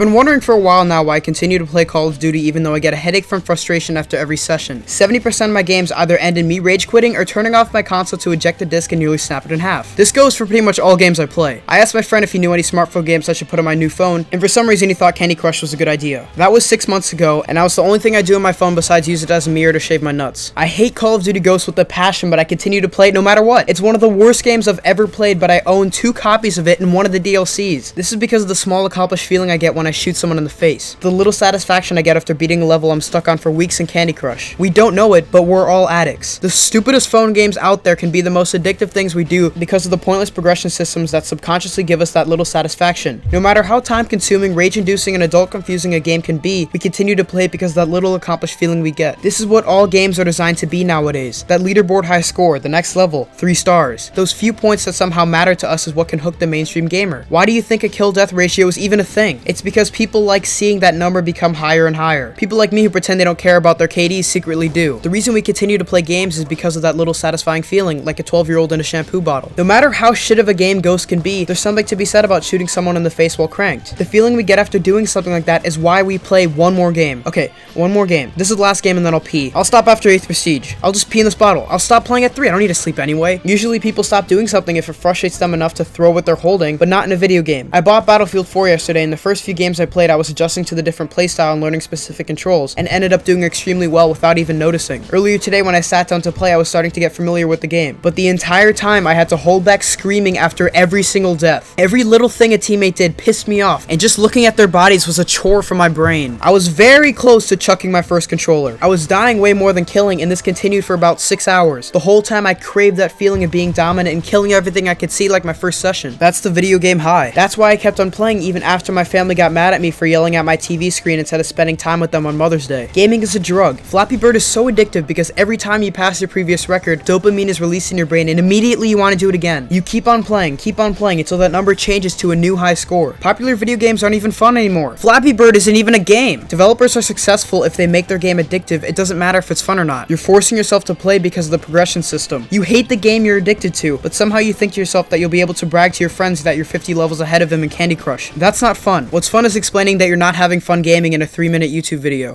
been wondering for a while now why I continue to play Call of Duty even though I get a headache from frustration after every session. 70% of my games either end in me rage quitting or turning off my console to eject the disc and nearly snap it in half. This goes for pretty much all games I play. I asked my friend if he knew any smartphone games I should put on my new phone, and for some reason he thought Candy Crush was a good idea. That was 6 months ago, and now it's the only thing I do on my phone besides use it as a mirror to shave my nuts. I hate Call of Duty Ghosts with a passion, but I continue to play it no matter what. It's one of the worst games I've ever played, but I own 2 copies of it and one of the DLCs. This is because of the small accomplished feeling I get when I shoot someone in the face. The little satisfaction I get after beating a level I'm stuck on for weeks in Candy Crush. We don't know it, but we're all addicts. The stupidest phone games out there can be the most addictive things we do because of the pointless progression systems that subconsciously give us that little satisfaction. No matter how time-consuming, rage-inducing, and adult-confusing a game can be, we continue to play it because of that little accomplished feeling we get. This is what all games are designed to be nowadays. That leaderboard high score, the next level, 3 stars. Those few points that somehow matter to us is what can hook the mainstream gamer. Why do you think a kill-death ratio is even a thing? It's because people like seeing that number become higher and higher. People like me who pretend they don't care about their KDs secretly do. The reason we continue to play games is because of that little satisfying feeling, like a 12-year-old in a shampoo bottle. No matter how shit of a game Ghost can be, there's something to be said about shooting someone in the face while cranked. The feeling we get after doing something like that is why we play one more game. Okay, one more game. This is the last game and then I'll pee. I'll stop after 8th Prestige. I'll just pee in this bottle. I'll stop playing at 3. I don't need to sleep anyway. Usually people stop doing something if it frustrates them enough to throw what they're holding, but not in a video game. I bought Battlefield 4 yesterday, and the first few games I played I was adjusting to the different playstyle and learning specific controls, and ended up doing extremely well without even noticing. Earlier today when I sat down to play, I was starting to get familiar with the game, but the entire time I had to hold back screaming after every single death. Every little thing a teammate did pissed me off, and just looking at their bodies was a chore for my brain. I was very close to chucking my first controller. I was dying way more than killing, and this continued for about 6 hours. The whole time I craved that feeling of being dominant and killing everything I could see like my first session. That's the video game high. That's why I kept on playing even after my family got mad at me for yelling at my TV screen instead of spending time with them on Mother's Day. Gaming is a drug. Flappy Bird is so addictive because every time you pass your previous record, dopamine is released in your brain and immediately you want to do it again. You keep on playing until that number changes to a new high score. Popular video games aren't even fun anymore. Flappy Bird isn't even a game. Developers are successful if they make their game addictive. It doesn't matter if it's fun or not. You're forcing yourself to play because of the progression system. You hate the game you're addicted to, but somehow you think to yourself that you'll be able to brag to your friends that you're 50 levels ahead of them in Candy Crush. That's not fun. What's fun is explaining that you're not having fun gaming in a 3-minute YouTube video.